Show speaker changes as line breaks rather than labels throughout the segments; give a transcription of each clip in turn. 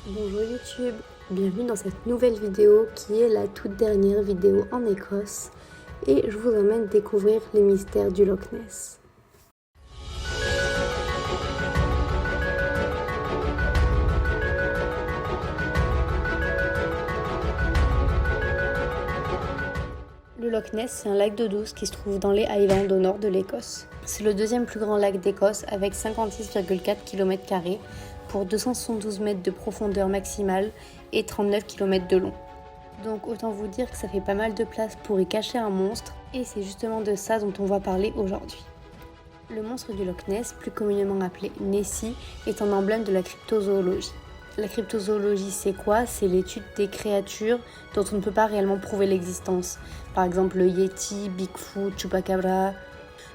Bonjour YouTube, bienvenue dans cette nouvelle vidéo qui est la toute dernière vidéo en Écosse et je vous emmène découvrir les mystères du Loch Ness. Le Loch Ness, c'est un lac d'eau douce qui se trouve dans les Highlands au nord de l'Écosse. C'est le deuxième plus grand lac d'Écosse avec 56,4 km² pour 272 mètres de profondeur maximale et 39 km de long. Donc autant vous dire que ça fait pas mal de place pour y cacher un monstre et c'est justement de ça dont on va parler aujourd'hui. Le monstre du Loch Ness, plus communément appelé Nessie, est un emblème de la cryptozoologie. La cryptozoologie, c'est quoi? C'est l'étude des créatures dont on ne peut pas réellement prouver l'existence. Par exemple le Yeti, Bigfoot, Chupacabra,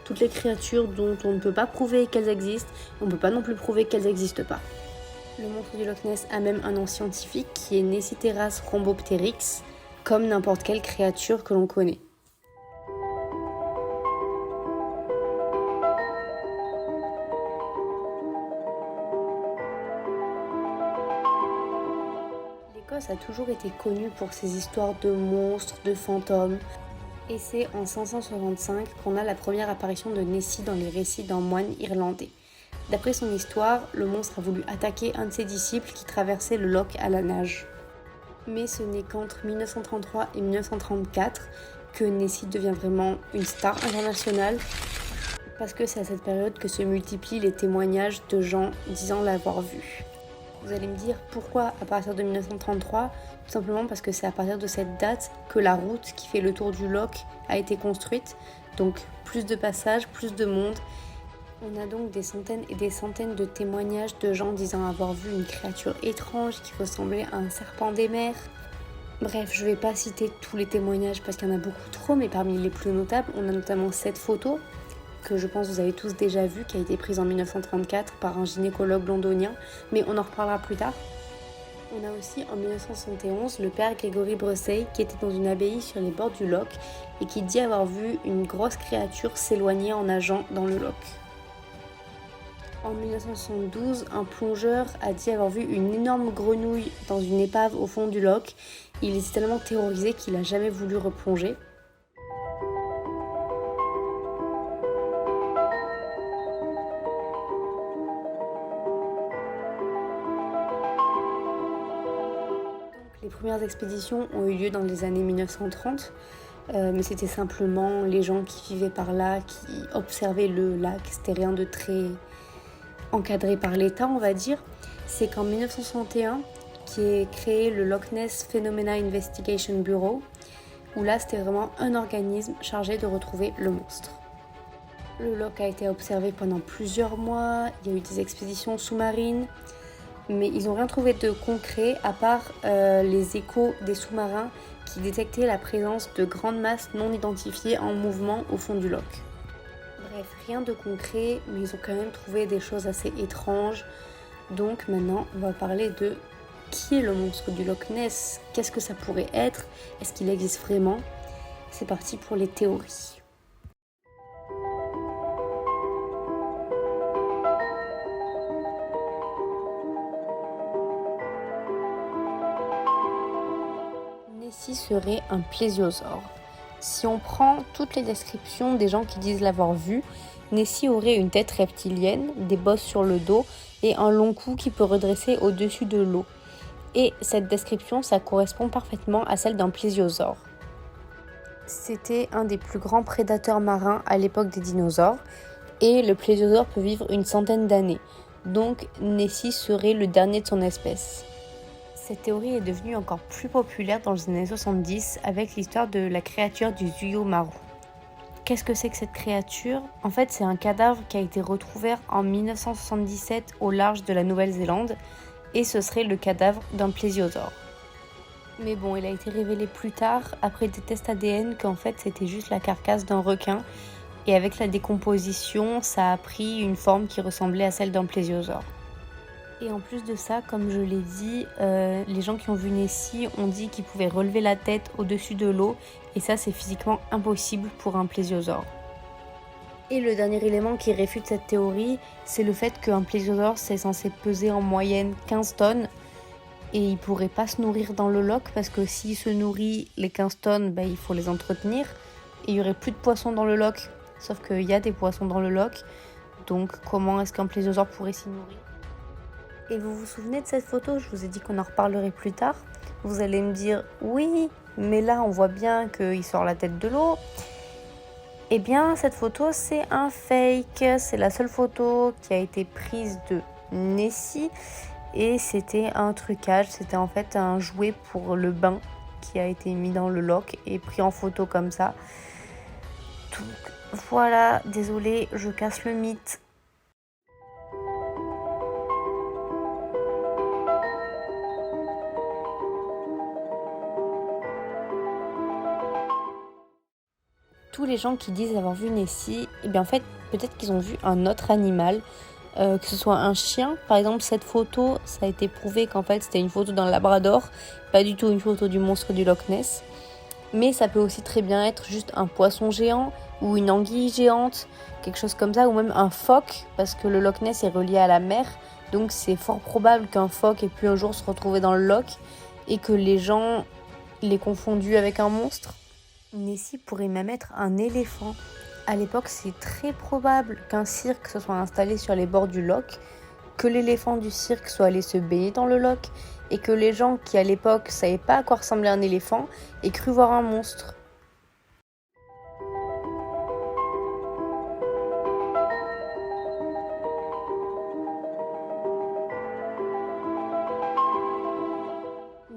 toutes les créatures dont on ne peut pas prouver qu'elles existent, on ne peut pas non plus prouver qu'elles n'existent pas. Le monstre du Loch Ness a même un nom scientifique qui est Nessiteras rhombopteryx, comme n'importe quelle créature que l'on connaît. L'Écosse a toujours été connue pour ses histoires de monstres, de fantômes, et c'est en 565 qu'on a la première apparition de Nessie dans les récits d'un moine irlandais. D'après son histoire, le monstre a voulu attaquer un de ses disciples qui traversait le loch à la nage. Mais ce n'est qu'entre 1933 et 1934 que Nessie devient vraiment une star internationale, parce que c'est à cette période que se multiplient les témoignages de gens disant l'avoir vu. Vous allez me dire pourquoi à partir de 1933 ? Tout simplement parce que c'est à partir de cette date que la route qui fait le tour du loch a été construite. Donc plus de passages, plus de monde. On a donc des centaines et des centaines de témoignages de gens disant avoir vu une créature étrange qui ressemblait à un serpent des mers. Bref, je ne vais pas citer tous les témoignages parce qu'il y en a beaucoup trop, mais parmi les plus notables, on a notamment cette photo que je pense que vous avez tous déjà vu, qui a été prise en 1934 par un gynécologue londonien, mais on en reparlera plus tard. On a aussi en 1971 le père Gregory Brussey qui était dans une abbaye sur les bords du loch et qui dit avoir vu une grosse créature s'éloigner en nageant dans le loch. En 1972, un plongeur a dit avoir vu une énorme grenouille dans une épave au fond du loch. Il était tellement terrorisé qu'il n'a jamais voulu replonger. Les premières expéditions ont eu lieu dans les années 1930, mais c'était simplement les gens qui vivaient par là, qui observaient le lac. C'était rien de très encadré par l'État, on va dire. C'est qu'en 1961 qu'est créé le Loch Ness Phenomena Investigation Bureau, où là c'était vraiment un organisme chargé de retrouver le monstre. Le loch a été observé pendant plusieurs mois, il y a eu des expéditions sous-marines, mais ils n'ont rien trouvé de concret à part les échos des sous-marins qui détectaient la présence de grandes masses non identifiées en mouvement au fond du loch. Bref, rien de concret, mais ils ont quand même trouvé des choses assez étranges. Donc maintenant, on va parler de qui est le monstre du Loch Ness, qu'est-ce que ça pourrait être, est-ce qu'il existe vraiment ? C'est parti pour les théories. Nessie serait un plésiosaure. Si on prend toutes les descriptions des gens qui disent l'avoir vu, Nessie aurait une tête reptilienne, des bosses sur le dos et un long cou qui peut redresser au-dessus de l'eau. Et cette description, ça correspond parfaitement à celle d'un plésiosaure. C'était un des plus grands prédateurs marins à l'époque des dinosaures et le plésiosaure peut vivre une centaine d'années. Donc Nessie serait le dernier de son espèce. Cette théorie est devenue encore plus populaire dans les années 70 avec l'histoire de la créature du Zuyo Maru. Qu'est-ce que c'est que cette créature ? En fait, c'est un cadavre qui a été retrouvé en 1977 au large de la Nouvelle-Zélande et ce serait le cadavre d'un plésiosaure. Mais bon, il a été révélé plus tard, après des tests ADN, qu'en fait c'était juste la carcasse d'un requin et avec la décomposition, ça a pris une forme qui ressemblait à celle d'un plésiosaure. Et en plus de ça, comme je l'ai dit, les gens qui ont vu Nessie ont dit qu'il pouvait relever la tête au-dessus de l'eau et ça c'est physiquement impossible pour un plésiosaure. Et le dernier élément qui réfute cette théorie, c'est le fait qu'un plésiosaure c'est censé peser en moyenne 15 tonnes et il pourrait pas se nourrir dans le loch parce que s'il se nourrit les 15 tonnes, il faut les entretenir et il y aurait plus de poissons dans le loch. Sauf qu'il y a des poissons dans le loch, donc comment est-ce qu'un plésiosaure pourrait s'y nourrir? Et vous vous souvenez de cette photo? Je vous ai dit qu'on en reparlerait plus tard. Vous allez me dire oui, mais là on voit bien qu'il sort la tête de l'eau. Eh bien cette photo c'est un fake, c'est la seule photo qui a été prise de Nessie. Et c'était un trucage, c'était en fait un jouet pour le bain qui a été mis dans le loch et pris en photo comme ça. Donc voilà, désolée, je casse le mythe. Tous les gens qui disent avoir vu Nessie, eh bien en fait peut-être qu'ils ont vu un autre animal. Que ce soit un chien, par exemple cette photo, ça a été prouvé qu'en fait c'était une photo d'un labrador, pas du tout une photo du monstre du Loch Ness, mais ça peut aussi très bien être juste un poisson géant ou une anguille géante, quelque chose comme ça, ou même un phoque, parce que le Loch Ness est relié à la mer, donc c'est fort probable qu'un phoque ait pu un jour se retrouver dans le loch et que les gens l'aient confondu avec un monstre. Nessie pourrait même être un éléphant. À l'époque, c'est très probable qu'un cirque se soit installé sur les bords du loch, que l'éléphant du cirque soit allé se baigner dans le loch, et que les gens qui à l'époque savaient pas à quoi ressemblait un éléphant aient cru voir un monstre.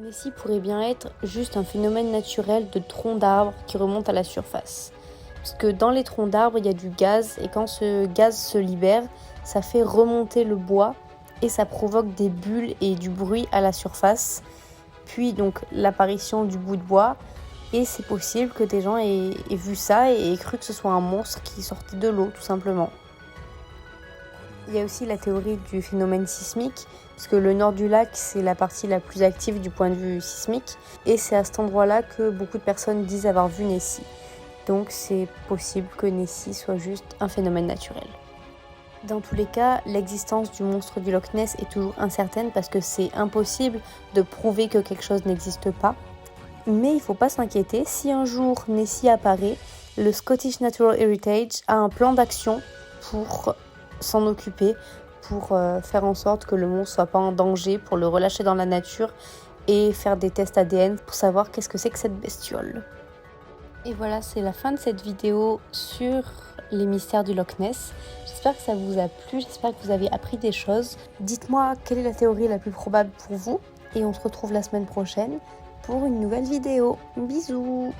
Nessie pourrait bien être juste un phénomène naturel de troncs d'arbres qui remontent à la surface. Parce que dans les troncs d'arbres, il y a du gaz et quand ce gaz se libère, ça fait remonter le bois et ça provoque des bulles et du bruit à la surface. Puis donc l'apparition du bout de bois et c'est possible que des gens aient vu ça et aient cru que ce soit un monstre qui sortait de l'eau tout simplement. Il y a aussi la théorie du phénomène sismique, parce que le nord du lac, c'est la partie la plus active du point de vue sismique et c'est à cet endroit-là que beaucoup de personnes disent avoir vu Nessie. Donc c'est possible que Nessie soit juste un phénomène naturel. Dans tous les cas, l'existence du monstre du Loch Ness est toujours incertaine parce que c'est impossible de prouver que quelque chose n'existe pas. Mais il ne faut pas s'inquiéter, si un jour Nessie apparaît, le Scottish Natural Heritage a un plan d'action pour s'en occuper, pour faire en sorte que le monstre ne soit pas en danger, pour le relâcher dans la nature et faire des tests ADN pour savoir qu'est-ce que c'est que cette bestiole. Et voilà, c'est la fin de cette vidéo sur les mystères du Loch Ness. J'espère que ça vous a plu, j'espère que vous avez appris des choses. Dites-moi quelle est la théorie la plus probable pour vous et on se retrouve la semaine prochaine pour une nouvelle vidéo. Bisous!